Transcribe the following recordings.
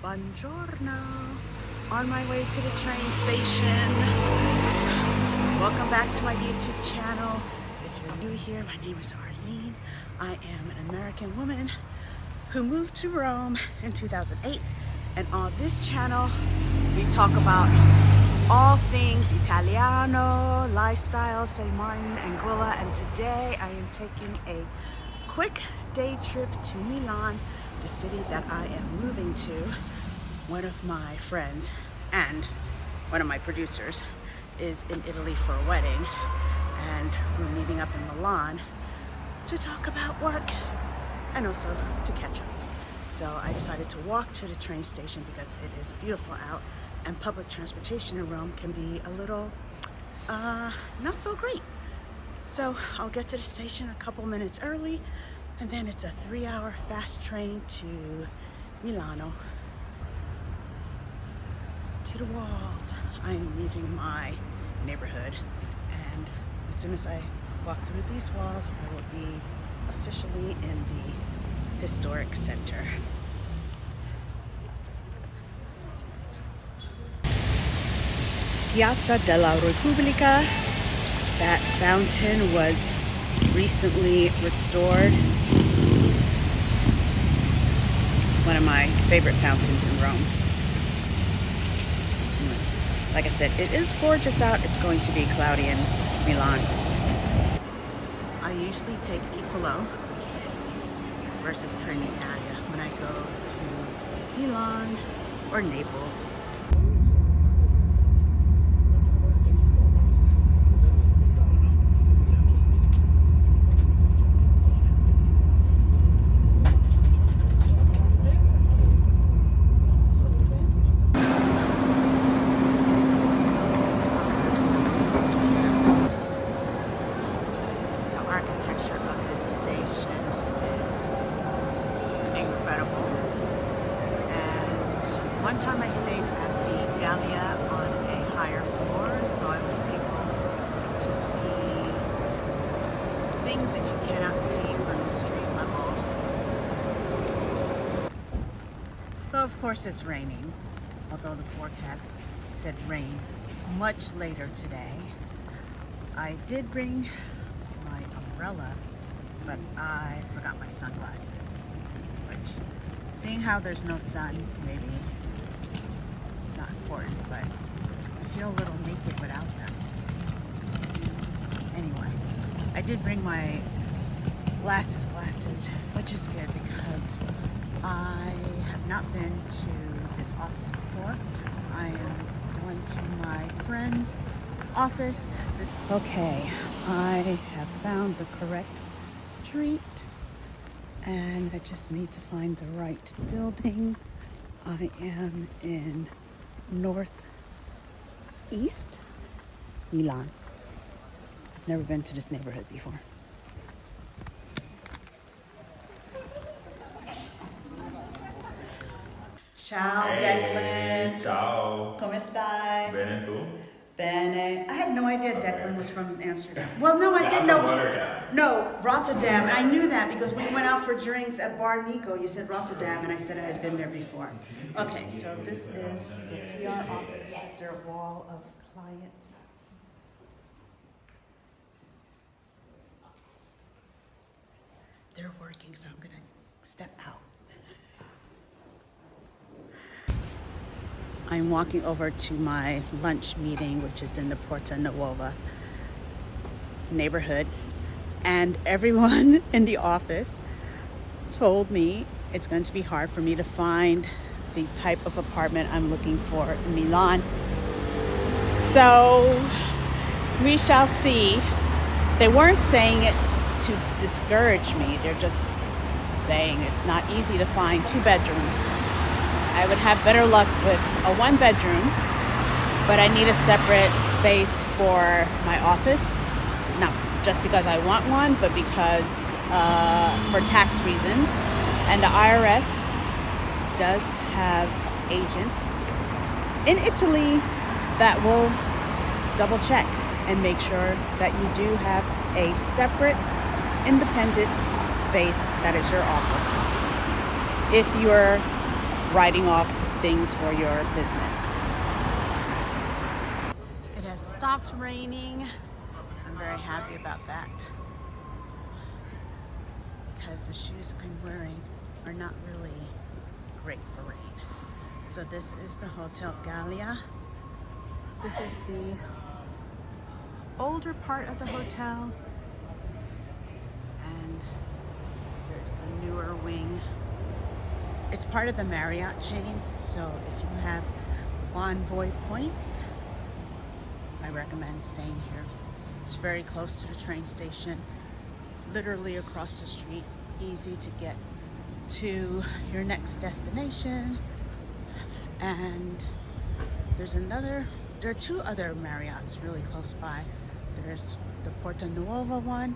Buongiorno. On my way to the train station. Welcome back to my YouTube channel. If you're new here, my name is Arlene. I am an American woman who moved to Rome in 2008. And on this channel, we talk about all things Italiano, lifestyle, St. Martin, Anguilla. And today I am taking a quick day trip to Milan, the city that I am moving to. One of my friends and one of my producers is in Italy for a wedding, and we're meeting up in Milan to talk about work and also to catch up. So I decided to walk to the train station because it is beautiful out and public transportation in Rome can be a little not so great. So I'll get to the station a couple minutes early, and then it's a 3-hour fast train to Milano. To the walls. I am leaving my neighborhood, and as soon as I walk through these walls, I will be officially in the historic center. Piazza della Repubblica. That fountain was recently restored. It's one of my favorite fountains in Rome. Like I said, it is gorgeous out. It's going to be cloudy in Milan. I usually take Italo versus Trenitalia when I go to Milan or Naples. One time I stayed at the Gallia on a higher floor, so I was able to see things that you cannot see from the street level. So of course it's raining, although the forecast said rain much later today. I did bring my umbrella, but I forgot my sunglasses, which, seeing how there's no sun, maybe it's not important, but I feel a little naked without them. Anyway, I did bring my glasses, which is good because I have not been to this office before. I am going to my friend's office. Okay, I have found the correct street, and I just need to find the right building. I am in northeast Milan. I've never been to this neighborhood before. Ciao Declan. Ciao. Come stai? Bene tu? Bene. I had no idea Declan was from Amsterdam. Well, no, I did know. No, Rotterdam. I knew that because we went out for drinks at Bar Nico. You said Rotterdam, and I said I had been there before. Okay, so this is the PR office. This is their wall of clients. They're working, so I'm gonna step out. I'm walking over to my lunch meeting, which is in the Porta Nuova neighborhood. And everyone in the office told me it's going to be hard for me to find the type of apartment I'm looking for in Milan. So we shall see. They weren't saying it to discourage me. They're just saying it's not easy to find 2 bedrooms. I would have better luck with a 1-bedroom, but I need a separate space for my office. Not just because I want one, but because for tax reasons. And the IRS does have agents in Italy that will double check and make sure that you do have a separate, independent space that is your office. If you're writing off things for your business. It has stopped raining. I'm very happy about that, because the shoes I'm wearing are not really great for rain. So this is the Hotel Gallia. This is the older part of the hotel, and there's the newer wing. It's part of the Marriott chain, so if you have Bonvoy points, I recommend staying here. It's very close to the train station, literally across the street, easy to get to your next destination. And there are two other Marriotts really close by. There's the Porta Nuova one,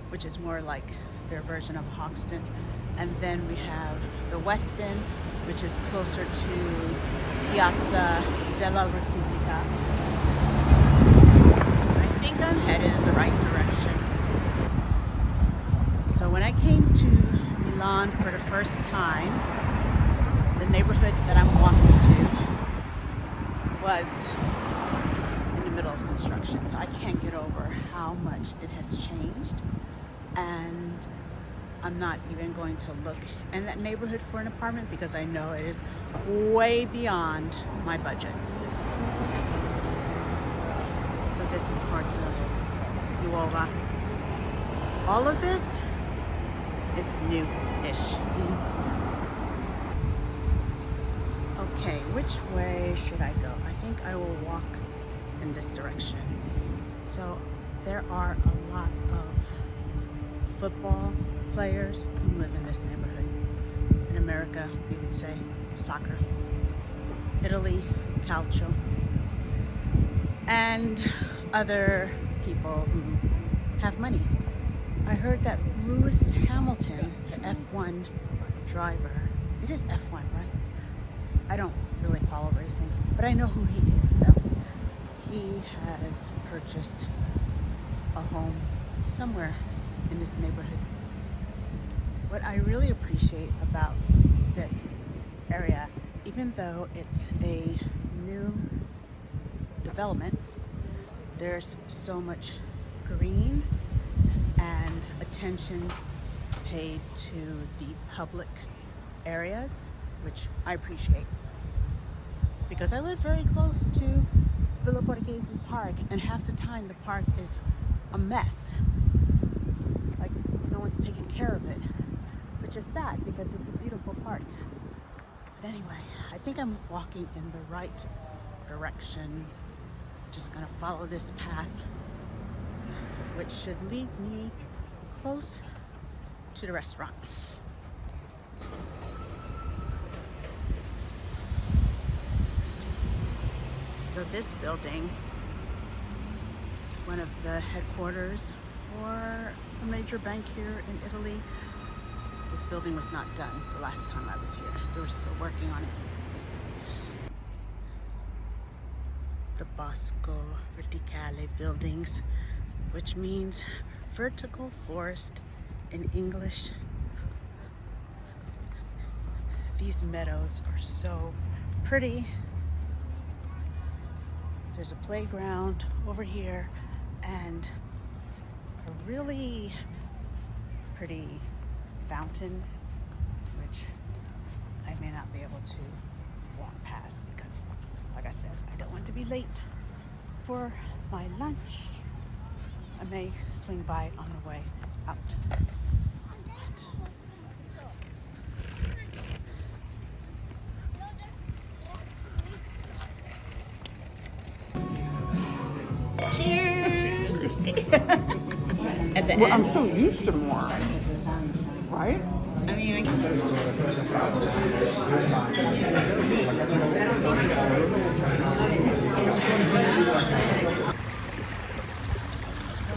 which is more like their version of Hoxton. And then we have the Westin, which is closer to Piazza della Repubblica. I think I'm headed in the right direction. So when I came to Milan for the first time, the neighborhood that I'm walking to was in the middle of construction. So I can't get over how much it has changed. And I'm not even going to look in that neighborhood for an apartment because I know it is way beyond my budget. So this is Porta Nuova. All of this is new-ish. Okay, which way should I go? I think I will walk in this direction. So there are a lot of football players who live in this neighborhood. In America, we would say soccer. Italy, calcio. And other people who have money. I heard that Lewis Hamilton, the F1 driver, it is F1, right? I don't really follow racing, but I know who he is though. He has purchased a home somewhere in this neighborhood. What I really appreciate about this area, even though it's a new development, there's so much green and attention paid to the public areas, which I appreciate. Because I live very close to Villa Borghese Park, and half the time the park is a mess. Like, no one's taking care of it, which is sad because it's a beautiful park. But anyway, I think I'm walking in the right direction. Just gonna follow this path, which should lead me close to the restaurant. So this building is one of the headquarters for a major bank here in Italy. This building was not done the last time I was here. They were still working on it. The Bosco Verticale buildings, which means vertical forest in English. These meadows are so pretty. There's a playground over here and a really pretty fountain, which I may not be able to walk past because, like I said, I don't want to be late for my lunch. I may swing by it on the way out. Cheers! At the end. I'm so used to more, right? I mean, so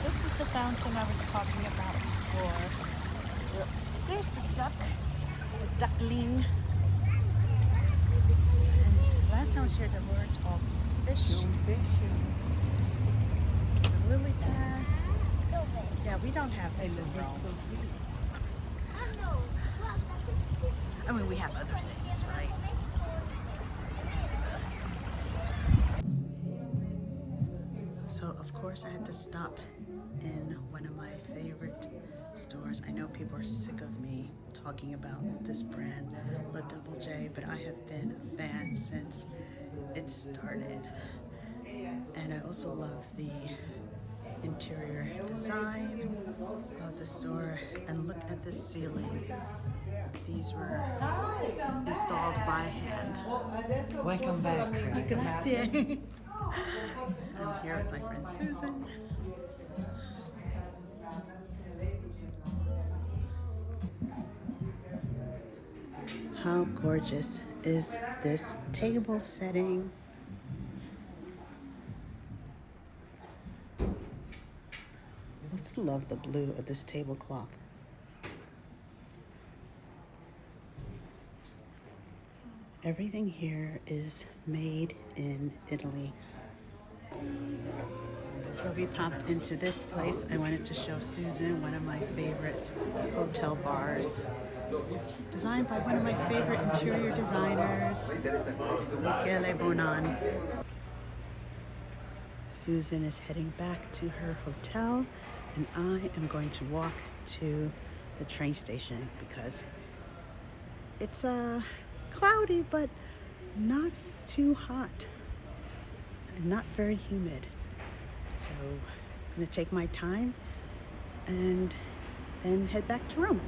this is the fountain I was talking about before. There's the duck, the duckling. And last time I was here, there weren't all these fish. The lily pads. Yeah, we don't have this in Rome. I mean, we have other things, right? course, I had to stop in one of my favorite stores. I know people are sick of me talking about this brand, La Double J, but I have been a fan since it started. And I also love the interior design of the store. And look at this ceiling. These were installed by hand. Welcome back. Grazie. I'm here with my friend Susan. How gorgeous is this table setting? I also love the blue of this tablecloth. Everything here is made in Italy. So we popped into this place. I wanted to show Susan one of my favorite hotel bars. Designed by one of my favorite interior designers, Michele Bonani. Susan is heading back to her hotel, and I am going to walk to the train station because it's cloudy, but not too hot and not very humid. So I'm going to take my time and then head back to Rome.